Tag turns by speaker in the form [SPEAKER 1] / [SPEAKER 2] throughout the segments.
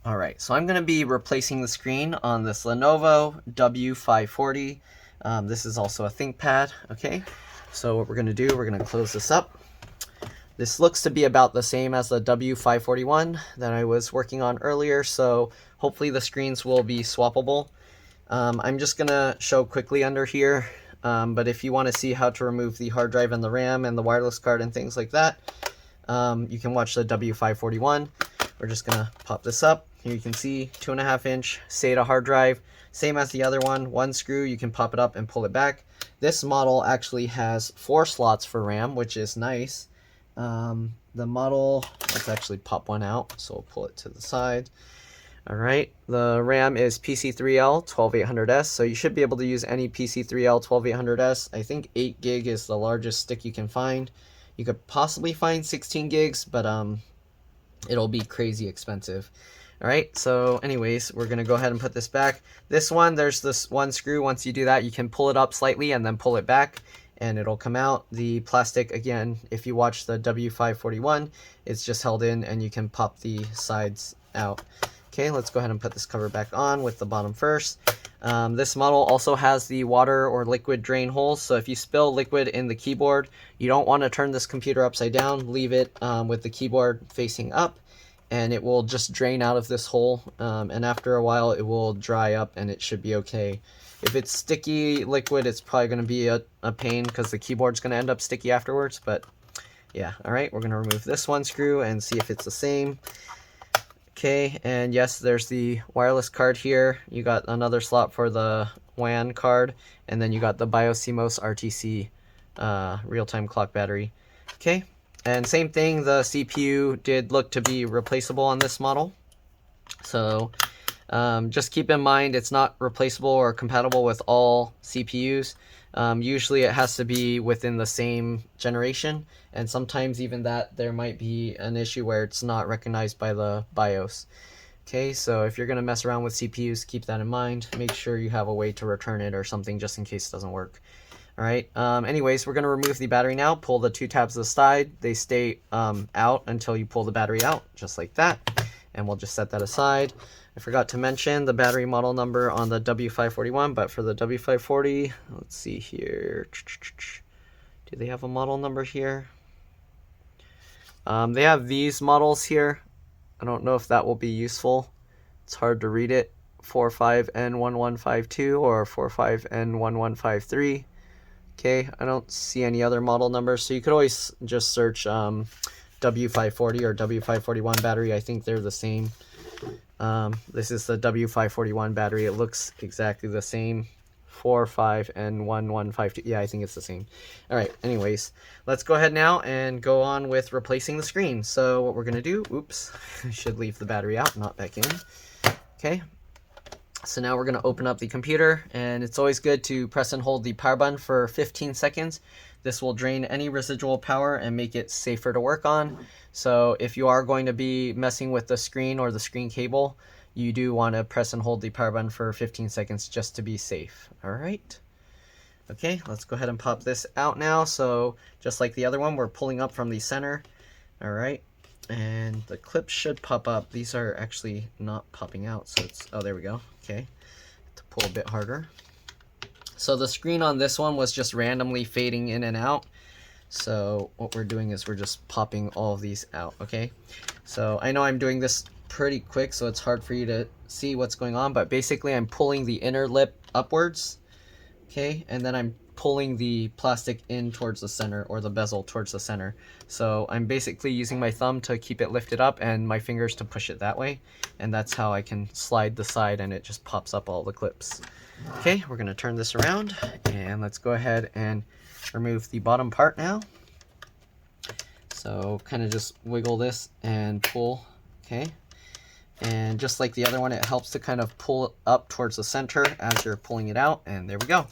[SPEAKER 1] Alright, so I'm going to be replacing the screen on this Lenovo W540. This is also a ThinkPad, okay? So what we're going to do, we're going to close this up. This looks to be about the same as the W541 that I was working on earlier, so hopefully the screens will be swappable. I'm just going to show quickly under here, but if you want to see how to remove the hard drive and the RAM and the wireless card and things like that, you can watch the W541. We're just going to pop this up. Here you can see 2.5-inch SATA hard drive, same as the other one screw, you can pop it up and pull it back. This model actually has 4 slots for RAM, which is nice. The model, let's actually pop one out, so we'll pull it to the side. Alright, the RAM is PC3L 12800S, so you should be able to use any PC3L 12800S. I think 8 gig is the largest stick you can find. You could possibly find 16 gigs, but it'll be crazy expensive. Alright, so anyways, we're going to go ahead and put this back. This one, there's this one screw. Once you do that, you can pull it up slightly and then pull it back, and it'll come out. The plastic, again, if you watch the W541, it's just held in, and you can pop the sides out. Okay, let's go ahead and put this cover back on with the bottom first. This model also has the water or liquid drain holes, so if you spill liquid in the keyboard, you don't want to turn this computer upside down. Leave it with the keyboard facing up, and it will just drain out of this hole, and after a while it will dry up and it should be okay. If it's sticky liquid, it's probably going to be a pain because the keyboard's going to end up sticky afterwards, but yeah. Alright, we're going to remove this one screw and see if it's the same. Okay, and yes, there's the wireless card here. You got another slot for the WAN card, and then you got the BIOS RTC real-time clock battery. Okay, and same thing, the CPU did look to be replaceable on this model. So just keep in mind it's not replaceable or compatible with all CPUs. Usually it has to be within the same generation, and sometimes even that there might be an issue where it's not recognized by the BIOS. Okay, so if you're going to mess around with CPUs, keep that in mind. Make sure you have a way to return it or something just in case it doesn't work. Alright, anyways, we're going to remove the battery now. Pull the 2 tabs to the side. They stay out until you pull the battery out, just like that. And we'll just set that aside. I forgot to mention the battery model number on the W541, but for the W540, let's see here. Do they have a model number here? They have these models here. I don't know if that will be useful. It's hard to read it. 45N1152 or 45N1153. Okay, I don't see any other model numbers, so you could always just search W540 or W541 battery. I think they're the same. This is the W541 battery. It looks exactly the same. 45N1152. Yeah, I think it's the same. Alright, anyways, let's go ahead now and go on with replacing the screen. So what we're going to do, oops, I should leave the battery out, not back in. Okay, so now we're going to open up the computer, and it's always good to press and hold the power button for 15 seconds. This will drain any residual power and make it safer to work on. So if you are going to be messing with the screen or the screen cable, you do want to press and hold the power button for 15 seconds just to be safe. Alright. Okay, let's go ahead and pop this out now. So just like the other one, we're pulling up from the center. Alright. And the clips should pop up. These are actually not popping out, so it's, oh, there we go. Okay, to pull a bit harder. So the screen on this one was just randomly fading in and out. So what we're doing is we're just popping all of these out, okay? So I know I'm doing this pretty quick, so it's hard for you to see what's going on, but basically I'm pulling the inner lip upwards, okay? And then I'm pulling the plastic in towards the center, or the bezel towards the center. So I'm basically using my thumb to keep it lifted up and my fingers to push it that way. And that's how I can slide the side and it just pops up all the clips. Okay, we're gonna turn this around and let's go ahead and remove the bottom part now. So kind of just wiggle this and pull, okay? And just like the other one, it helps to kind of pull it up towards the center as you're pulling it out, and there we go.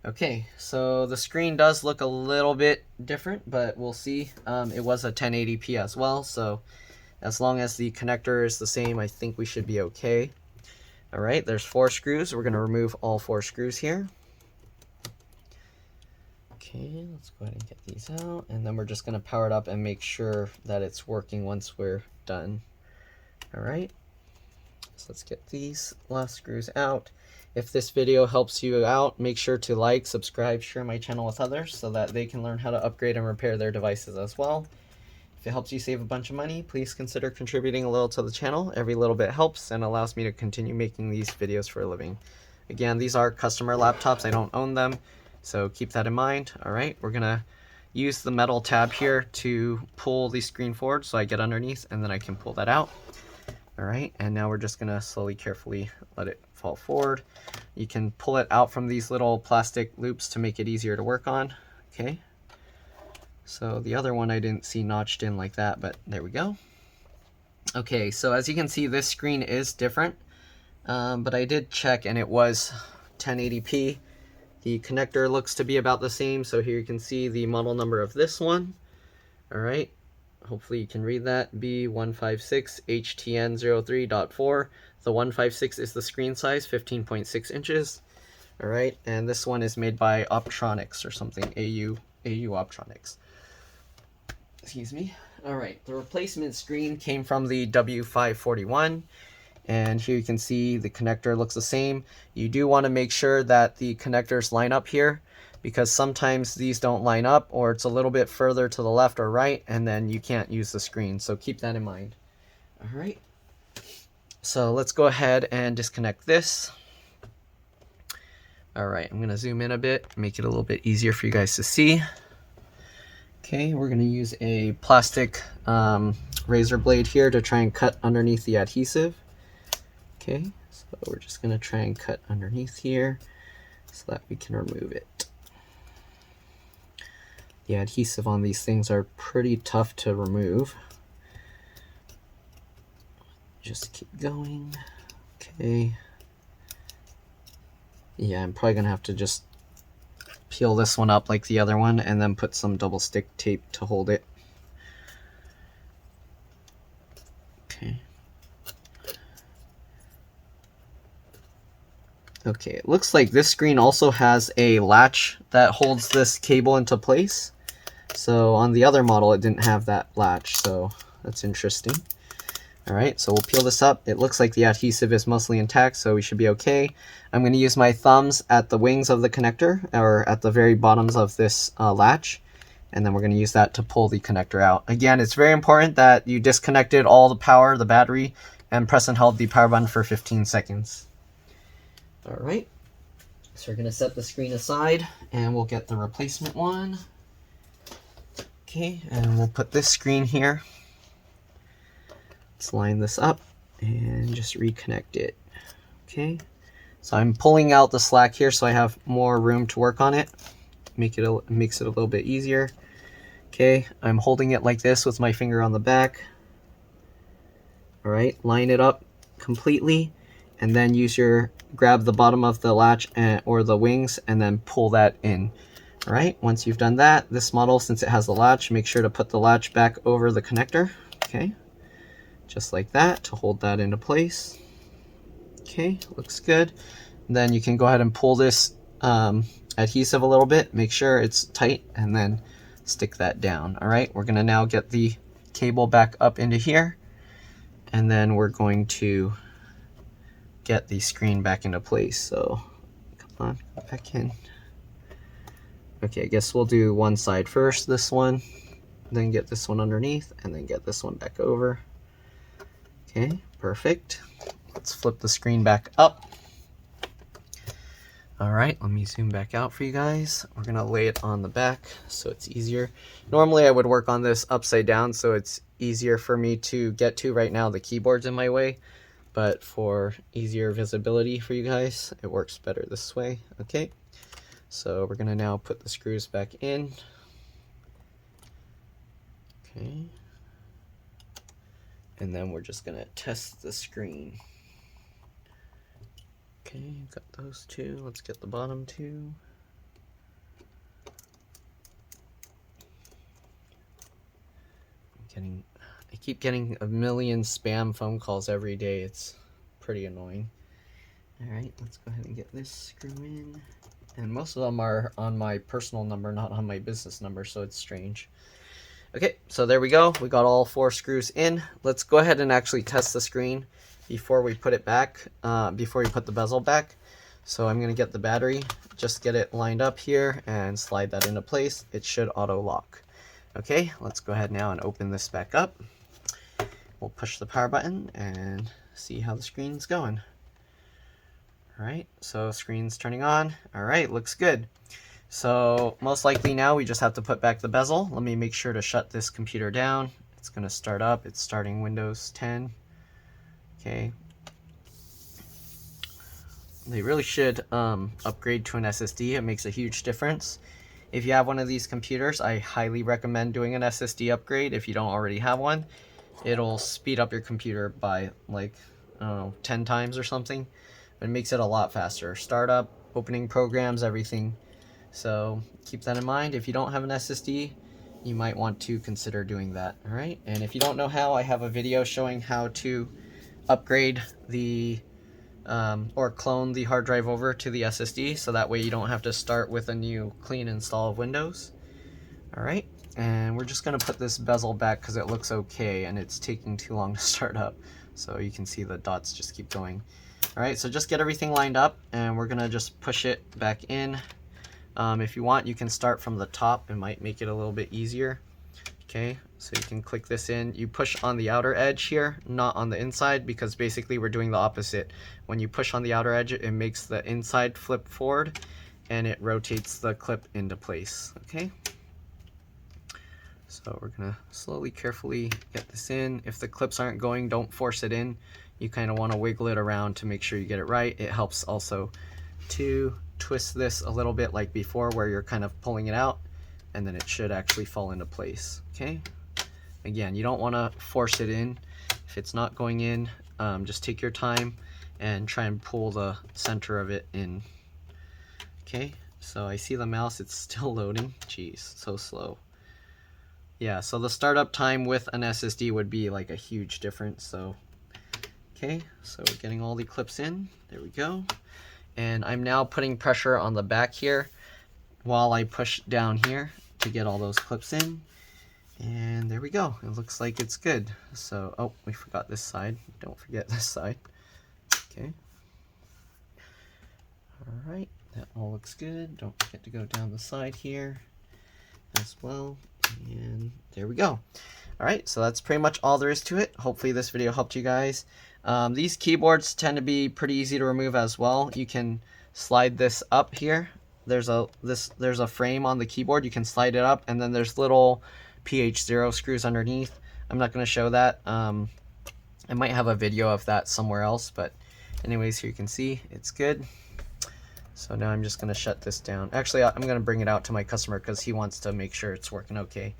[SPEAKER 1] Okay, so the screen does look a little bit different, but we'll see. It was a 1080p as well, so as long as the connector is the same, I think we should be okay. Alright, there's 4 screws. We're going to remove all 4 screws here. Okay, let's go ahead and get these out, and then we're just going to power it up and make sure that it's working once we're done. Alright. So let's get these last screws out. If this video helps you out, make sure to like, subscribe, share my channel with others so that they can learn how to upgrade and repair their devices as well. If it helps you save a bunch of money, please consider contributing a little to the channel. Every little bit helps and allows me to continue making these videos for a living. Again, these are customer laptops. I don't own them, so keep that in mind. All right, we're gonna use the metal tab here to pull the screen forward so I get underneath and then I can pull that out. All right, and now we're just gonna slowly, carefully let it fall forward. You can pull it out from these little plastic loops to make it easier to work on. Okay, so the other one I didn't see notched in like that, but there we go. Okay, so as you can see, this screen is different, but I did check and it was 1080p. The connector looks to be about the same, so here you can see the model number of this one. All right, hopefully you can read that, B156HTN03.4. The 156 is the screen size, 15.6 inches. All right, and this one is made by Optronics or something, AU Optronics. Excuse me. All right, the replacement screen came from the W541. And here you can see the connector looks the same. You do want to make sure that the connectors line up here because sometimes these don't line up or it's a little bit further to the left or right and then you can't use the screen. So keep that in mind. All right. So let's go ahead and disconnect this. All right, I'm going to zoom in a bit, make it a little bit easier for you guys to see. Okay, we're going to use a plastic razor blade here to try and cut underneath the adhesive. Okay, so we're just going to try and cut underneath here so that we can remove it. The adhesive on these things are pretty tough to remove. Just keep going. Okay. Yeah, I'm probably going to have to just peel this one up like the other one and then put some double stick tape to hold it. Okay. Okay, it looks like this screen also has a latch that holds this cable into place. So on the other model, it didn't have that latch, so that's interesting. All right, so we'll peel this up. It looks like the adhesive is mostly intact, so we should be okay. I'm going to use my thumbs at the wings of the connector, or at the very bottoms of this latch, and then we're going to use that to pull the connector out. Again, it's very important that you disconnected all the power, the battery, and press and hold the power button for 15 seconds. All right, so we're going to set the screen aside and we'll get the replacement one. Okay, and we'll put this screen here. Let's line this up and just reconnect it. Okay, so I'm pulling out the slack here so I have more room to work on it. Makes it a little bit easier. Okay, I'm holding it like this with my finger on the back. All right, line it up completely and then grab the bottom of the latch or the wings and then pull that in. All right, once you've done that, this model, since it has the latch, make sure to put the latch back over the connector. Okay, just like that to hold that into place. Okay, looks good. And then you can go ahead and pull this adhesive a little bit, make sure it's tight, and then stick that down. All right, we're gonna now get the cable back up into here, and then we're going to get the screen back into place. So come on, go back in. Okay, I guess we'll do one side first, this one, then get this one underneath, and then get this one back over. Okay, perfect. Let's flip the screen back up. All right, let me zoom back out for you guys. We're gonna lay it on the back so it's easier. Normally I would work on this upside down so it's easier for me to get to. Right now the keyboard's in my way, but for easier visibility for you guys, it works better this way. Okay, so we're gonna now put the screws back in. Okay, and then we're just gonna test the screen. Okay, got those two. Let's get the bottom two. I keep getting a million spam phone calls every day. It's pretty annoying. All right, let's go ahead and get this screw in. And most of them are on my personal number, not on my business number, so it's strange. Okay, so there we go. We got all 4 screws in. Let's go ahead and actually test the screen before we put it back, before we put the bezel back. So I'm going to get the battery, just get it lined up here and slide that into place. It should auto lock. Okay, let's go ahead now and open this back up. We'll push the power button and see how the screen's going. Alright, so screen's turning on. Alright, looks good. So most likely now we just have to put back the bezel. Let me make sure to shut this computer down. It's going to start up. It's starting Windows 10. Okay. They really should upgrade to an SSD. It makes a huge difference. If you have one of these computers, I highly recommend doing an SSD upgrade if you don't already have one. It'll speed up your computer by like, I don't know, 10 times or something. It makes it a lot faster. Startup, opening programs, everything. So keep that in mind. If you don't have an SSD, you might want to consider doing that. All right. And if you don't know how, I have a video showing how to upgrade the or clone the hard drive over to the SSD, so that way you don't have to start with a new clean install of Windows. All right. And we're just going to put this bezel back because it looks okay and it's taking too long to start up. So you can see the dots just keep going. All right, so just get everything lined up and we're going to just push it back in. If you want, you can start from the top. It might make it a little bit easier. Okay, so you can click this in. You push on the outer edge here, not on the inside, because basically we're doing the opposite. When you push on the outer edge, it makes the inside flip forward and it rotates the clip into place. Okay. So we're going to slowly, carefully get this in. If the clips aren't going, don't force it in. You kind of want to wiggle it around to make sure you get it right. It helps also to twist this a little bit like before, where you're kind of pulling it out and then it should actually fall into place. Okay. Again, you don't want to force it in. If it's not going in, just take your time and try and pull the center of it in. Okay. So I see the mouse, it's still loading. Jeez, so slow. Yeah, so the startup time with an SSD would be like a huge difference. So, okay, so we're getting all the clips in. There we go. And I'm now putting pressure on the back here while I push down here to get all those clips in. And there we go. It looks like it's good. So, oh, we forgot this side. Don't forget this side. Okay. All right, that all looks good. Don't forget to go down the side here as well. And there we go. All right, so that's pretty much all there is to it. Hopefully this video helped you guys. These keyboards tend to be pretty easy to remove as well. You can slide this up here. There's a frame on the keyboard. You can slide it up, and then there's little PH0 screws underneath. I'm not going to show that. I might have a video of that somewhere else, but anyways, here you can see it's good. So now I'm just going to shut this down. Actually, I'm going to bring it out to my customer because he wants to make sure it's working okay.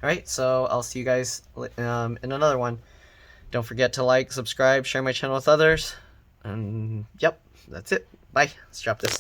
[SPEAKER 1] All right, so I'll see you guys in another one. Don't forget to like, subscribe, share my channel with others. And yep, that's it. Bye. Let's drop this.